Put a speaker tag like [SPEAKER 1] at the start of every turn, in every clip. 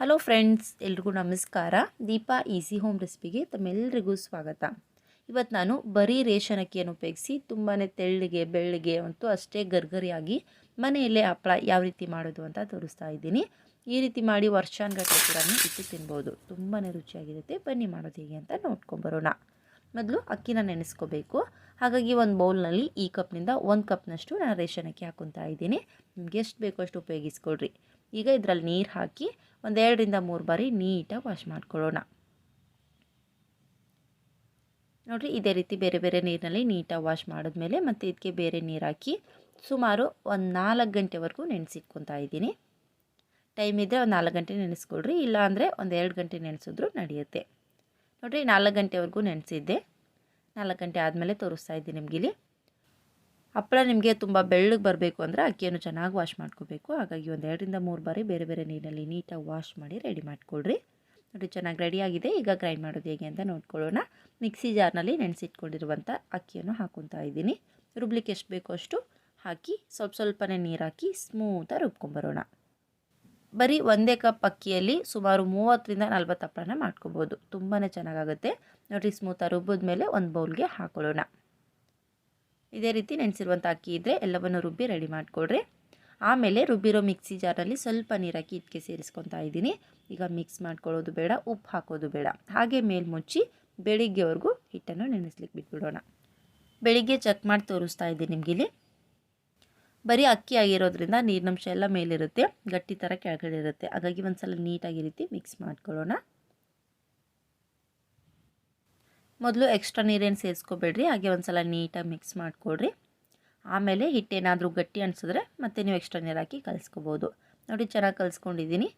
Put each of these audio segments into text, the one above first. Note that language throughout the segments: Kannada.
[SPEAKER 1] ಹಲೋ ಫ್ರೆಂಡ್ಸ್, ಎಲ್ರಿಗೂ ನಮಸ್ಕಾರ. ದೀಪಾ ಈಸಿ ಹೋಮ್ ರೆಸಿಪಿಗೆ ತಮ್ಮೆಲ್ಲರಿಗೂ ಸ್ವಾಗತ. ಇವತ್ತು ನಾನು ಬರೀ ರೇಷನ್ ಅಕ್ಕಿಯನ್ನು ಉಪಯೋಗಿಸಿ ತುಂಬಾ ತೆಳ್ಳಗೆ ಬೆಳ್ಳಗೆ ಮತ್ತು ಅಷ್ಟೇ ಗರ್ಗರಿಯಾಗಿ ಮನೆಯಲ್ಲೇ ಹಪ್ಪಳ ಯಾವ ರೀತಿ ಮಾಡೋದು ಅಂತ ತೋರಿಸ್ತಾ ಇದ್ದೀನಿ. ಈ ರೀತಿ ಮಾಡಿ ವರ್ಷಾನುಗಟ್ಟಲೆ ಕೂಡ ಇಟ್ಟು ತಿನ್ಬೋದು. ತುಂಬಾ ರುಚಿಯಾಗಿರುತ್ತೆ. ಬನ್ನಿ ಮಾಡೋದು ಹೇಗೆ ಅಂತ ನೋಡ್ಕೊಂಬರೋಣ. ಮೊದಲು ಅಕ್ಕಿನ ನೆನೆಸ್ಕೋಬೇಕು. ಹಾಗಾಗಿ ಒಂದು ಬೌಲ್ನಲ್ಲಿ ಈ ಕಪ್ನಿಂದ 1 ಕಪ್ನಷ್ಟು ನಾನು ರೇಷನ್ ಅಕ್ಕಿ ಹಾಕ್ಕೊತಾ ಇದ್ದೀನಿ. ನಿಮ್ಗೆ ಎಷ್ಟು ಬೇಕೋ ಅಷ್ಟು ಉಪಯೋಗಿಸ್ಕೊಳ್ರಿ. ಈಗ ಇದರಲ್ಲಿ ನೀರು ಹಾಕಿ 2 ರಿಂದ 3 ಬಾರಿ ನೀಟಾಗಿ ವಾಶ್ ಮಾಡ್ಕೊಳ್ಳೋಣ. ನೋಡಿರಿ, ಇದೇ ರೀತಿ ಬೇರೆ ಬೇರೆ ನೀರಿನಲ್ಲಿ ನೀಟಾಗಿ ವಾಶ್ ಮಾಡಿದ್ಮೇಲೆ ಮತ್ತೆ ಇದಕ್ಕೆ ಬೇರೆ ನೀರು ಹಾಕಿ ಸುಮಾರು ಒಂದು 4 ಗಂಟೆವರೆಗೂ ನೆನೆಸಿಟ್ಕೊತಾ ಇದ್ದೀನಿ. ಟೈಮ್ ಇದ್ದರೆ ಒಂದು 4 ಗಂಟೆ ನೆನೆಸ್ಕೊಳ್ರಿ, ಇಲ್ಲ ಅಂದರೆ ಒಂದು 2 ಗಂಟೆ ನೆನೆಸಿದ್ರು ನಡೆಯುತ್ತೆ. ನೋಡಿರಿ, 4 ಗಂಟೆವರೆಗೂ ನೆನೆಸಿದ್ದೆ. 4 ಗಂಟೆ ಆದಮೇಲೆ ತೋರಿಸ್ತಾ ಇದ್ದೀನಿ ನಿಮಗಿಲ್ಲಿ. ಹಪ್ಪಳ ನಿಮಗೆ ತುಂಬ ಬೆಳ್ಳಗೆ ಬರಬೇಕು ಅಂದರೆ ಅಕ್ಕಿಯನ್ನು ಚೆನ್ನಾಗಿ ವಾಶ್ ಮಾಡ್ಕೋಬೇಕು. ಹಾಗಾಗಿ ಒಂದು 2 ರಿಂದ 3 ಬಾರಿ ಬೇರೆ ಬೇರೆ ನೀರಿನಲ್ಲಿ ನೀಟಾಗಿ ವಾಶ್ ಮಾಡಿ ರೆಡಿ ಮಾಡ್ಕೊಳ್ರಿ. ನೋಡಿ, ಚೆನ್ನಾಗಿ ರೆಡಿಯಾಗಿದೆ. ಈಗ ಗ್ರೈಂಡ್ ಮಾಡೋದು ಹೇಗೆ ಅಂತ ನೋಡ್ಕೊಳ್ಳೋಣ. ಮಿಕ್ಸಿ ಜಾರ್ನಲ್ಲಿ ನೆನೆಸಿಟ್ಕೊಂಡಿರುವಂಥ ಅಕ್ಕಿಯನ್ನು ಹಾಕ್ಕೊತಾ ಇದ್ದೀನಿ. ರುಬ್ಲಿಕ್ಕೆ ಎಷ್ಟು ಬೇಕೋ ಅಷ್ಟು ಹಾಕಿ ಸ್ವಲ್ಪನೇ ನೀರು ಹಾಕಿ ಸ್ಮೂತಾಗಿ ರುಬ್ಕೊಂಬರೋಣ. ಬರೀ 1 ಕಪ್ ಅಕ್ಕಿಯಲ್ಲಿ ಸುಮಾರು 30 ರಿಂದ 40 ಹಪ್ಪಳನ ಮಾಡ್ಕೊಬೋದು. ತುಂಬಾ ಚೆನ್ನಾಗಾಗುತ್ತೆ. ನೋಡಿರಿ, ಸ್ಮೂತಾಗಿ ರುಬ್ಬಿದ ಮೇಲೆ ಒಂದು ಬೌಲ್ಗೆ ಹಾಕೊಳ್ಳೋಣ. ಇದೇ ರೀತಿ ನೆನೆಸಿರುವಂಥ ಅಕ್ಕಿ ಇದ್ದರೆ ಎಲ್ಲವನ್ನು ರುಬ್ಬಿ ರೆಡಿ ಮಾಡಿಕೊಡ್ರಿ. ಆಮೇಲೆ ರುಬ್ಬಿರೋ ಮಿಕ್ಸಿ ಜಾರಲ್ಲಿ ಸ್ವಲ್ಪ ನೀರು ಹಾಕಿ ಇದಕ್ಕೆ ಸೇರಿಸ್ಕೊತಾ ಇದ್ದೀನಿ. ಈಗ ಮಿಕ್ಸ್ ಮಾಡ್ಕೊಳ್ಳೋದು ಬೇಡ, ಉಪ್ಪು ಹಾಕೋದು ಬೇಡ. ಹಾಗೆ ಮೇಲೆ ಮುಚ್ಚಿ ಬೆಳಿಗ್ಗೆವರೆಗೂ ಹಿಟ್ಟನ್ನು ನೆನೆಸ್ಲಿಕ್ಕೆ ಬಿಟ್ಬಿಡೋಣ. ಬೆಳಿಗ್ಗೆ ಚೆಕ್ ಮಾಡಿ ತೋರಿಸ್ತಾ ಇದ್ದೀನಿ ನಿಮಗಿಲ್ಲಿ. ಬರೀ ಅಕ್ಕಿ ಆಗಿರೋದ್ರಿಂದ ನೀರಿನಂಶ ಎಲ್ಲ ಮೇಲಿರುತ್ತೆ, ಗಟ್ಟಿ ಥರ ಕೆಳಗಡೆ ಇರುತ್ತೆ. ಹಾಗಾಗಿ ಒಂದು ಸಲ ನೀಟಾಗಿ ರೀತಿ ಮಿಕ್ಸ್ ಮಾಡ್ಕೊಳ್ಳೋಣ. ಮೊದಲು ಎಕ್ಸ್ಟ್ರಾ ನೀರೇನು ಸೇರಿಸ್ಕೋಬೇಡ್ರಿ. ಹಾಗೆ ಒಂದು ಸಲ ನೀಟಾಗಿ ಮಿಕ್ಸ್ ಮಾಡಿಕೊಡ್ರಿ. ಆಮೇಲೆ ಹಿಟ್ಟೇನಾದರೂ ಗಟ್ಟಿ ಅನಿಸಿದ್ರೆ ಮತ್ತೆ ನೀವು ಎಕ್ಸ್ಟ್ರಾ ನೀರು ಹಾಕಿ ಕಲಿಸ್ಕೋಬೋದು. ನೋಡಿ, ಚೆನ್ನಾಗಿ ಕಲಿಸ್ಕೊಂಡಿದ್ದೀನಿ.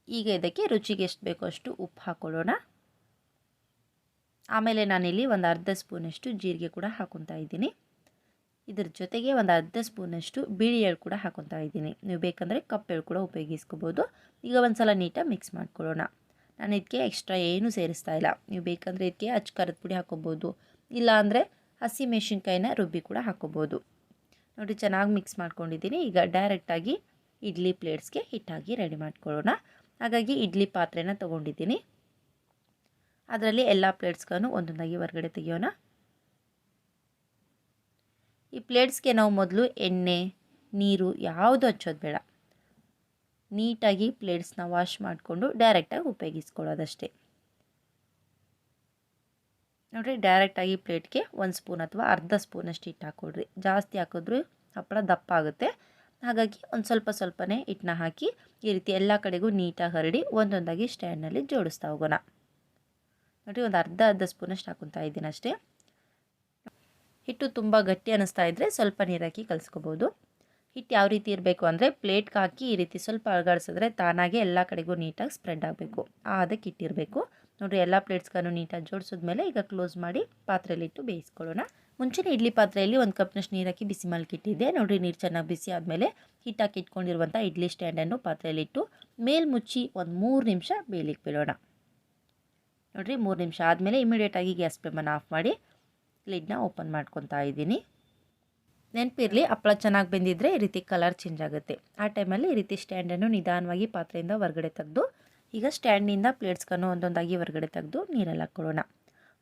[SPEAKER 1] ಈಗ ಇದಕ್ಕೆ ರುಚಿಗೆ ಎಷ್ಟು ಬೇಕೋ ಅಷ್ಟು ಉಪ್ಪು ಹಾಕ್ಕೊಳ್ಳೋಣ. ಆಮೇಲೆ ನಾನಿಲ್ಲಿ ಒಂದು ಅರ್ಧ ಸ್ಪೂನಷ್ಟು ಜೀರಿಗೆ ಕೂಡ ಹಾಕ್ಕೊತಾ ಇದ್ದೀನಿ. ಇದ್ರ ಜೊತೆಗೆ ಒಂದು ಅರ್ಧ ಸ್ಪೂನಷ್ಟು ಬಿಳಿ ಎಳ್ಳು ಕೂಡ ಹಾಕ್ಕೊತಾ ಇದ್ದೀನಿ. ನೀವು ಬೇಕಂದರೆ ಕಪ್ಪು ಎಳ್ಳು ಕೂಡ ಉಪಯೋಗಿಸ್ಕೋಬೋದು. ಈಗ ಒಂದು ಸಲ ನೀಟಾಗಿ ಮಿಕ್ಸ್ ಮಾಡ್ಕೊಳ್ಳೋಣ. ನಾನು ಇದಕ್ಕೆ ಎಕ್ಸ್ಟ್ರಾ ಏನೂ ಸೇರಿಸ್ತಾ ಇಲ್ಲ. ನೀವು ಬೇಕಂದರೆ ಇದಕ್ಕೆ ಅಚ್ಚ ಖಾರದ ಪುಡಿ ಹಾಕ್ಕೋಬೋದು, ಇಲ್ಲ ಅಂದರೆ ಹಸಿ ಮೆಣಸಿನ್ಕಾಯಿನ ರುಬ್ಬಿ ಕೂಡ ಹಾಕ್ಕೋಬೋದು. ನೋಡಿ, ಚೆನ್ನಾಗಿ ಮಿಕ್ಸ್ ಮಾಡ್ಕೊಂಡಿದ್ದೀನಿ. ಈಗ ಡೈರೆಕ್ಟಾಗಿ ಇಡ್ಲಿ ಪ್ಲೇಟ್ಸ್ಗೆ ಹಿಟ್ಟಾಗಿ ರೆಡಿ ಮಾಡ್ಕೊಳ್ಳೋಣ. ಹಾಗಾಗಿ ಇಡ್ಲಿ ಪಾತ್ರೆನ ತೊಗೊಂಡಿದ್ದೀನಿ. ಅದರಲ್ಲಿ ಎಲ್ಲ ಪ್ಲೇಟ್ಸ್ಗಳನ್ನು ಒಂದೊಂದಾಗಿ ಹೊರಗಡೆ ತೆಗಿಯೋಣ. ಈ ಪ್ಲೇಟ್ಸ್ಗೆ ನಾವು ಮೊದಲು ಎಣ್ಣೆ, ನೀರು ಯಾವುದು ಹಚ್ಚೋದು ಬೇಡ. ನೀಟಾಗಿ ಪ್ಲೇಟ್ಸ್ನ ವಾಶ್ ಮಾಡಿಕೊಂಡು ಡೈರೆಕ್ಟಾಗಿ ಉಪಯೋಗಿಸ್ಕೊಳ್ಳೋದಷ್ಟೇ. ನೋಡಿರಿ, ಡೈರೆಕ್ಟಾಗಿ ಪ್ಲೇಟ್ಗೆ 1 ಸ್ಪೂನ್ ಅಥವಾ ಅರ್ಧ ಸ್ಪೂನಷ್ಟು ಹಿಟ್ಟು ಹಾಕ್ಕೊಡ್ರಿ. ಜಾಸ್ತಿ ಹಾಕಿದ್ರೂ ಹಪ್ಪಳ ದಪ್ಪ ಆಗುತ್ತೆ. ಹಾಗಾಗಿ ಒಂದು ಸ್ವಲ್ಪನೇ ಹಿಟ್ಟನ್ನ ಹಾಕಿ ಈ ರೀತಿ ಎಲ್ಲ ಕಡೆಗೂ ನೀಟಾಗಿ ಹರಡಿ ಒಂದೊಂದಾಗಿ ಸ್ಟ್ಯಾಂಡ್ನಲ್ಲಿ ಜೋಡಿಸ್ತಾ ಹೋಗೋಣ. ನೋಡಿರಿ, ಒಂದು ಅರ್ಧ ಸ್ಪೂನಷ್ಟು ಹಾಕ್ಕೊತಾ ಇದ್ದೀನಿ ಅಷ್ಟೇ. ಹಿಟ್ಟು ತುಂಬ ಗಟ್ಟಿ ಅನ್ನಿಸ್ತಾ ಇದ್ದರೆ ಸ್ವಲ್ಪ ನೀರು ಹಾಕಿ ಕಲಿಸ್ಕೋಬೋದು. ಹಿಟ್ಟು ಯಾವ ರೀತಿ ಇರಬೇಕು ಅಂದರೆ ಪ್ಲೇಟ್ಗೆ ಹಾಕಿ ಈ ರೀತಿ ಸ್ವಲ್ಪ ಅಲುಗಾಡಿಸಿದ್ರೆ ತಾನಾಗೆ ಎಲ್ಲ ಕಡೆಗೂ ನೀಟಾಗಿ ಸ್ಪ್ರೆಡ್ ಆಗಬೇಕು. ಅದಕ್ಕೆ ಹಿಟ್ಟಿರಬೇಕು. ನೋಡಿರಿ, ಎಲ್ಲ ಪ್ಲೇಟ್ಸ್ಗಳನ್ನು ನೀಟಾಗಿ ಜೋಡಿಸಿದ್ಮೇಲೆ ಈಗ ಕ್ಲೋಸ್ ಮಾಡಿ ಪಾತ್ರೆಯಲ್ಲಿಟ್ಟು ಬೇಯಿಸ್ಕೊಳ್ಳೋಣ. ಮುಂಚೆನೇ ಇಡ್ಲಿ ಪಾತ್ರೆಯಲ್ಲಿ 1 ಕಪ್ನಷ್ಟು ನೀರು ಹಾಕಿ ಬಿಸಿ ಮಲ್ಕಿಟ್ಟಿದ್ದೆ. ನೋಡಿರಿ, ನೀರು ಚೆನ್ನಾಗಿ ಬಿಸಿ ಆದಮೇಲೆ ಹಿಟ್ಟು ಹಾಕಿ ಇಟ್ಕೊಂಡಿರುವಂಥ ಇಡ್ಲಿ ಸ್ಟ್ಯಾಂಡನ್ನು ಪಾತ್ರೆಯಲ್ಲಿಟ್ಟು ಮೇಲ್ಮುಚ್ಚಿ ಒಂದು 3 ನಿಮಿಷ ಬೇಯಲಿಕ್ಕೆ ಬಿಡೋಣ. ನೋಡಿರಿ, 3 ನಿಮಿಷ ಆದಮೇಲೆ ಇಮಿಡಿಯೇಟಾಗಿ ಗ್ಯಾಸ್ ಫ್ಲೇಮನ್ನು ಆಫ್ ಮಾಡಿ ಲಿಡ್ನ ಓಪನ್ ಮಾಡ್ಕೊತಾ ಇದ್ದೀನಿ. ನೆನಪಿರಲಿ, ಹಪ್ಪಳ ಚೆನ್ನಾಗಿ ಬೆಂದಿದ್ರೆ ಈ ರೀತಿ ಕಲರ್ ಚೇಂಜ್ ಆಗುತ್ತೆ. ಆ ಟೈಮಲ್ಲಿ ಈ ರೀತಿ ಸ್ಟ್ಯಾಂಡನ್ನು ನಿಧಾನವಾಗಿ ಪಾತ್ರೆಯಿಂದ ಹೊರಗಡೆ ತೆಗೆದು ಈಗ ಸ್ಟ್ಯಾಂಡ್ನಿಂದ ಪ್ಲೇಟ್ಸ್ಗಳನ್ನು ಒಂದೊಂದಾಗಿ ಹೊರಗಡೆ ತೆಗೆದು ನೀರಲ್ಲಿ ಹಾಕ್ಕೊಳ್ಳೋಣ.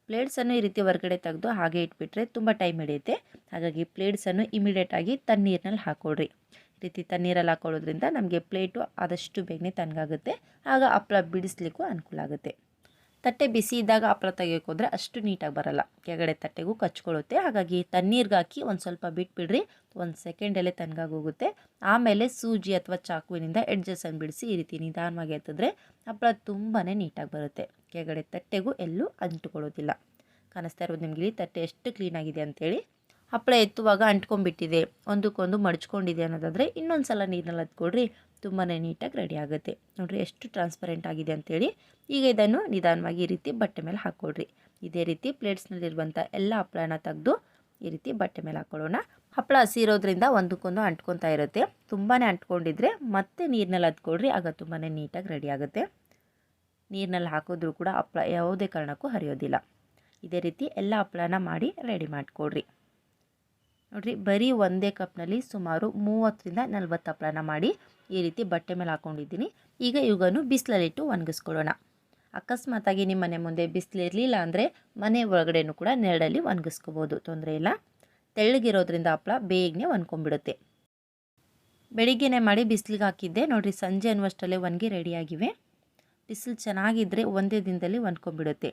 [SPEAKER 1] ಪ್ಲೇಟ್ಸನ್ನು ಈ ರೀತಿ ಹೊರಗಡೆ ತೆಗೆದು ಹಾಗೆ ಇಟ್ಬಿಟ್ರೆ ತುಂಬ ಟೈಮ್ ಹಿಡಿಯುತ್ತೆ. ಹಾಗಾಗಿ ಪ್ಲೇಟ್ಸನ್ನು ಇಮಿಡಿಯೇಟಾಗಿ ತಣ್ಣೀರಿನಲ್ಲಿ ಹಾಕ್ಕೊಳ್ರಿ. ಈ ರೀತಿ ತಣ್ಣೀರಲ್ಲಿ ಹಾಕೊಳ್ಳೋದ್ರಿಂದ ನಮಗೆ ಪ್ಲೇಟು ಆದಷ್ಟು ಬೇಗನೆ ತಣ್ಣಗಾಗುತ್ತೆ. ಆಗ ಹಪ್ಪಳ ಬಿಡಿಸ್ಲಿಕ್ಕೂ ಅನುಕೂಲ ಆಗುತ್ತೆ. ತಟ್ಟೆ ಬಿಸಿ ಇದ್ದಾಗ ಹಪ್ಪಳ ತೆಗಿಯೋಕೆ ಹೋದರೆ ಅಷ್ಟು ನೀಟಾಗಿ ಬರಲ್ಲ, ಕೆಳಗಡೆ ತಟ್ಟೆಗೂ ಕಚ್ಕೊಳ್ಳುತ್ತೆ. ಹಾಗಾಗಿ ತಣ್ಣೀರಿಗೆ ಹಾಕಿ ಒಂದು ಸ್ವಲ್ಪ ಬಿಟ್ಬಿಡ್ರಿ. 1 ಸೆಕೆಂಡಲ್ಲೇ ತಣ್ಣಗಾಗಿ ಹೋಗುತ್ತೆ. ಆಮೇಲೆ ಸೂಜಿ ಅಥವಾ ಚಾಕುವಿನಿಂದ ಎಡ್ಜಸ್ಸನ್ನು ಬಿಡಿಸಿ ಈ ರೀತಿ ನಿಧಾನವಾಗಿ ಎತ್ತಿದ್ರೆ ಹಪ್ಪಳ ತುಂಬಾ ನೀಟಾಗಿ ಬರುತ್ತೆ. ಕೆಳಗಡೆ ತಟ್ಟೆಗೂ ಎಲ್ಲೂ ಅಂಟುಕೊಳ್ಳೋದಿಲ್ಲ. ಕಾಣಿಸ್ತಾ ಇರೋದು ನಿಮಗೆ ತಟ್ಟೆ ಎಷ್ಟು ಕ್ಲೀನಾಗಿದೆ ಅಂಥೇಳಿ. ಹಪ್ಪಳ ಎತ್ತುವಾಗ ಅಂಟ್ಕೊಂಡ್ಬಿಟ್ಟಿದೆ, ಒಂದಕ್ಕೊಂದು ಮಡ್ಚ್ಕೊಂಡಿದೆ ಅನ್ನೋದಾದರೆ ಇನ್ನೊಂದು ಸಲ ನೀರಿನಲ್ಲಿ ಹತ್ಕೊಡ್ರಿ. ತುಂಬಾ ನೀಟಾಗಿ ರೆಡಿ ಆಗುತ್ತೆ. ನೋಡಿರಿ, ಎಷ್ಟು ಟ್ರಾನ್ಸ್ಪರೆಂಟ್ ಆಗಿದೆ ಅಂಥೇಳಿ. ಈಗ ಇದನ್ನು ನಿಧಾನವಾಗಿ ಈ ರೀತಿ ಬಟ್ಟೆ ಮೇಲೆ ಹಾಕ್ಕೊಡ್ರಿ. ಇದೇ ರೀತಿ ಪ್ಲೇಟ್ಸ್ನಲ್ಲಿರುವಂಥ ಎಲ್ಲ ಹಪ್ಪಳನ ತೆಗೆದು ಈ ರೀತಿ ಬಟ್ಟೆ ಮೇಲೆ ಹಾಕ್ಕೊಳ್ಳೋಣ. ಹಪ್ಪಳ ಹಸಿ ಇರೋದ್ರಿಂದ ಒಂದಕ್ಕೊಂದು ಅಂಟ್ಕೊತಾ ಇರುತ್ತೆ. ತುಂಬಾ ಅಂಟ್ಕೊಂಡಿದ್ರೆ ಮತ್ತೆ ನೀರಿನಲ್ಲಿ ಹತ್ಕೊಡ್ರಿ. ಆಗ ತುಂಬಾ ನೀಟಾಗಿ ರೆಡಿ ಆಗುತ್ತೆ. ನೀರಿನಲ್ಲಿ ಹಾಕಿದ್ರೂ ಕೂಡ ಹಪ್ಪಳ ಯಾವುದೇ ಕಾರಣಕ್ಕೂ ಹರಿಯೋದಿಲ್ಲ. ಇದೇ ರೀತಿ ಎಲ್ಲ ಹಪ್ಪಳನ ಮಾಡಿ ರೆಡಿ ಮಾಡಿಕೊಡ್ರಿ. ನೋಡಿರಿ ಬರೀ ಒಂದೇ ಕಪ್ನಲ್ಲಿ ಸುಮಾರು 30ರಿಂದ 40 ಹಪ್ಪಳನ ಮಾಡಿ ಈ ರೀತಿ ಬಟ್ಟೆ ಮೇಲೆ ಹಾಕ್ಕೊಂಡಿದ್ದೀನಿ. ಈಗ ಇವುಗಳನ್ನು ಬಿಸಿಲಲ್ಲಿಟ್ಟು ಒಣಗಿಸ್ಕೊಳ್ಳೋಣ. ಅಕಸ್ಮಾತಾಗಿ ನಿಮ್ಮ ಮನೆ ಮುಂದೆ ಬಿಸಿಲಿರಲಿಲ್ಲ ಅಂದರೆ ಮನೆ ಒಳಗಡೆನೂ ಕೂಡ ನೆರಳಲ್ಲಿ ಒಣಗಿಸ್ಕೋಬೋದು, ತೊಂದರೆ ಇಲ್ಲ. ತೆಳ್ಳಗಿರೋದ್ರಿಂದ ಹಪ್ಪಳ ಬೇಗನೆ ಒಣ್ಕೊಂಡ್ಬಿಡುತ್ತೆ. ಬೆಳಿಗ್ಗೆನೇ ಮಾಡಿ ಬಿಸಿಲಿಗೆ ಹಾಕಿದ್ದೆ ನೋಡಿರಿ, ಸಂಜೆ ಅನ್ನುವಷ್ಟರಲ್ಲೇ ಒಣಗಿ ರೆಡಿಯಾಗಿವೆ. ಬಿಸಿಲು ಚೆನ್ನಾಗಿದ್ದರೆ ಒಂದೇ ದಿನದಲ್ಲಿ ಒಣ್ಕೊಂಡ್ಬಿಡುತ್ತೆ.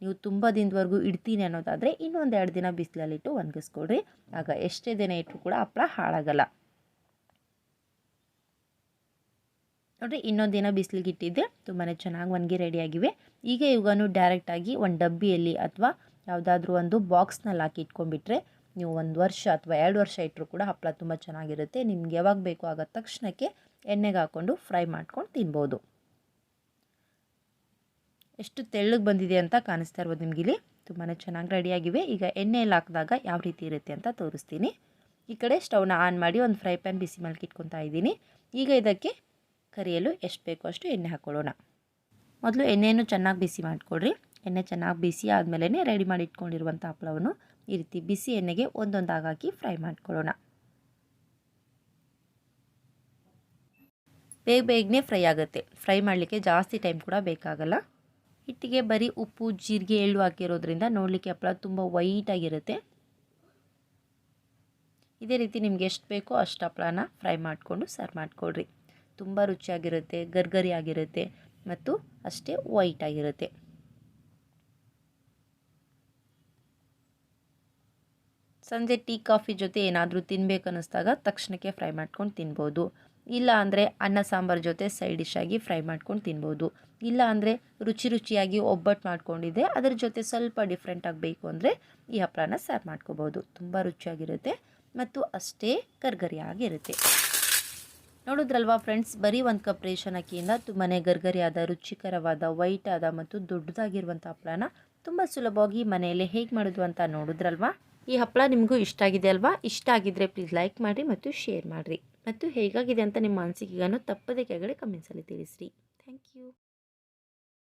[SPEAKER 1] ನೀವು ತುಂಬ ದಿನದವರೆಗೂ ಇಡ್ತೀನಿ ಅನ್ನೋದಾದರೆ ಇನ್ನೊಂದು 2 ದಿನ ಬಿಸಿಲಲ್ಲಿಟ್ಟು ಒಣಗಿಸ್ಕೊಡ್ರಿ. ಆಗ ಎಷ್ಟೇ ದಿನ ಇಟ್ಟರೂ ಕೂಡ ಹಪ್ಪಳ ಹಾಳಾಗಲ್ಲ. ನೋಡಿರಿ, ಇನ್ನೊಂದು ದಿನ ಬಿಸಿಲಿಗೆ ಇಟ್ಟಿದ್ದೆ, ತುಂಬಾ ಚೆನ್ನಾಗಿ ಒಣಗಿ ರೆಡಿಯಾಗಿವೆ. ಈಗ ಇವುಗಳನ್ನು ಡೈರೆಕ್ಟಾಗಿ ಒಂದು ಡಬ್ಬಿಯಲ್ಲಿ ಅಥವಾ ಯಾವುದಾದ್ರೂ ಒಂದು ಬಾಕ್ಸ್ನಲ್ಲಿ ಹಾಕಿ ಇಟ್ಕೊಂಡ್ಬಿಟ್ರೆ ನೀವು 1 ವರ್ಷ ಅಥವಾ 2 ವರ್ಷ ಇಟ್ಟರೂ ಕೂಡ ಹಪ್ಪಳ ತುಂಬ ಚೆನ್ನಾಗಿರುತ್ತೆ. ನಿಮ್ಗೆ ಯಾವಾಗ ಬೇಕು ಆಗ ತಕ್ಷಣಕ್ಕೆ ಎಣ್ಣೆಗೆ ಹಾಕ್ಕೊಂಡು ಫ್ರೈ ಮಾಡ್ಕೊಂಡು ತಿನ್ಬೋದು. ಎಷ್ಟು ತೆಳ್ಳಗೆ ಬಂದಿದೆ ಅಂತ ಕಾಣಿಸ್ತಾ ಇರ್ಬೋದು ನಿಮಗಿಲ್ಲಿ. ತುಂಬಾ ಚೆನ್ನಾಗಿ ರೆಡಿಯಾಗಿವೆ. ಈಗ ಎಣ್ಣೆಯಲ್ಲಿ ಹಾಕಿದಾಗ ಯಾವ ರೀತಿ ಇರುತ್ತೆ ಅಂತ ತೋರಿಸ್ತೀನಿ. ಈ ಕಡೆ ಸ್ಟವ್ನ ಆನ್ ಮಾಡಿ ಒಂದು ಫ್ರೈ ಪ್ಯಾನ್ ಬಿಸಿ ಮಾಡಿ ಇಟ್ಕೊತಾ ಇದ್ದೀನಿ. ಈಗ ಇದಕ್ಕೆ ಕರಿಯಲು ಎಷ್ಟು ಬೇಕೋ ಅಷ್ಟು ಎಣ್ಣೆ ಹಾಕ್ಕೊಳ್ಳೋಣ. ಮೊದಲು ಎಣ್ಣೆಯನ್ನು ಚೆನ್ನಾಗಿ ಬಿಸಿ ಮಾಡಿಕೊಡ್ರಿ. ಎಣ್ಣೆ ಚೆನ್ನಾಗಿ ಬಿಸಿ ಆದಮೇಲೆ ರೆಡಿ ಮಾಡಿ ಇಟ್ಕೊಂಡಿರುವಂಥ ಹಪ್ಪಳವನ್ನು ಈ ರೀತಿ ಬಿಸಿ ಎಣ್ಣೆಗೆ ಒಂದೊಂದಾಗಿ ಹಾಕಿ ಫ್ರೈ ಮಾಡ್ಕೊಳ್ಳೋಣ. ಬೇಗನೆ ಫ್ರೈ ಆಗುತ್ತೆ. ಫ್ರೈ ಮಾಡಲಿಕ್ಕೆ ಜಾಸ್ತಿ ಟೈಮ್ ಕೂಡ ಬೇಕಾಗಲ್ಲ. ಹಿಟ್ಟಿಗೆ ಬರೀ ಉಪ್ಪು, ಜೀರಿಗೆ, ಎಳ್ಳು ಹಾಕಿರೋದ್ರಿಂದ ನೋಡಲಿಕ್ಕೆ ಹಪ್ಪಳ ತುಂಬ ವೈಟಾಗಿರುತ್ತೆ. ಇದೇ ರೀತಿ ನಿಮ್ಗೆ ಎಷ್ಟು ಬೇಕೋ ಅಷ್ಟು ಹಪ್ಪಳನ ಫ್ರೈ ಮಾಡಿಕೊಂಡು ಸರ್ವ್ ಮಾಡಿಕೊಡ್ರಿ. ತುಂಬ ರುಚಿಯಾಗಿರುತ್ತೆ, ಗರ್ಗರಿ ಆಗಿರುತ್ತೆ ಮತ್ತು ಅಷ್ಟೇ ವೈಟಾಗಿರುತ್ತೆ. ಸಂಜೆ ಟೀ ಕಾಫಿ ಜೊತೆ ಏನಾದರೂ ತಿನ್ನಬೇಕು ಅನ್ನಿಸ್ದಾಗ ತಕ್ಷಣಕ್ಕೆ ಫ್ರೈ ಮಾಡ್ಕೊಂಡು ತಿನ್ಬೋದು. ಇಲ್ಲ ಅಂದರೆ ಅನ್ನ ಸಾಂಬಾರು ಜೊತೆ ಸೈಡ್ ಡಿಶ್ ಆಗಿ ಫ್ರೈ ಮಾಡ್ಕೊಂಡು ತಿನ್ಬೋದು. ಇಲ್ಲ ಅಂದರೆ ರುಚಿಯಾಗಿ ಒಬ್ಬಟ್ಟು ಮಾಡ್ಕೊಂಡಿದ್ದೆ ಅದರ ಜೊತೆ ಸ್ವಲ್ಪ ಡಿಫ್ರೆಂಟ್ ಆಗಬೇಕು ಅಂದರೆ ಈ ಹಪ್ಪಳನ ಸರ್ವ್ ಮಾಡ್ಕೋಬೋದು. ತುಂಬ ರುಚಿಯಾಗಿರುತ್ತೆ ಮತ್ತು ಅಷ್ಟೇ ಗರ್ಗರಿಯಾಗಿರುತ್ತೆ. ನೋಡಿದ್ರಲ್ವಾ ಫ್ರೆಂಡ್ಸ್, ಬರೀ 1 ಕಪ್ ರೇಷನ್ ಅಕ್ಕಿಯಿಂದ ತುಂಬಾ ಗರ್ಗರಿಯಾದ, ರುಚಿಕರವಾದ, ವೈಟಾದ ಮತ್ತು ದೊಡ್ಡದಾಗಿರುವಂಥ ಹಪ್ಪಳನ ತುಂಬ ಸುಲಭವಾಗಿ ಮನೆಯಲ್ಲೇ ಹೇಗೆ ಮಾಡೋದು ಅಂತ ನೋಡಿದ್ರಲ್ವಾ. ಈ ಹಪ್ಪಳ ನಿಮಗೂ ಇಷ್ಟ ಆಗಿದೆ ಅಲ್ವಾ? ಇಷ್ಟ ಆಗಿದ್ದರೆ ಪ್ಲೀಸ್ ಲೈಕ್ ಮಾಡಿರಿ ಮತ್ತು ಶೇರ್ ಮಾಡಿರಿ. ಮತ್ತು ಹೇಗಾಗಿದೆ ಅಂತ ನಿಮ್ಮ ಅನಿಸಿಕೆಗಳನ್ನು ತಪ್ಪದೇ ಕೆಳಗಡೆ ಕಮೆಂಟ್ಸಲ್ಲಿ ತಿಳಿಸ್ರಿ.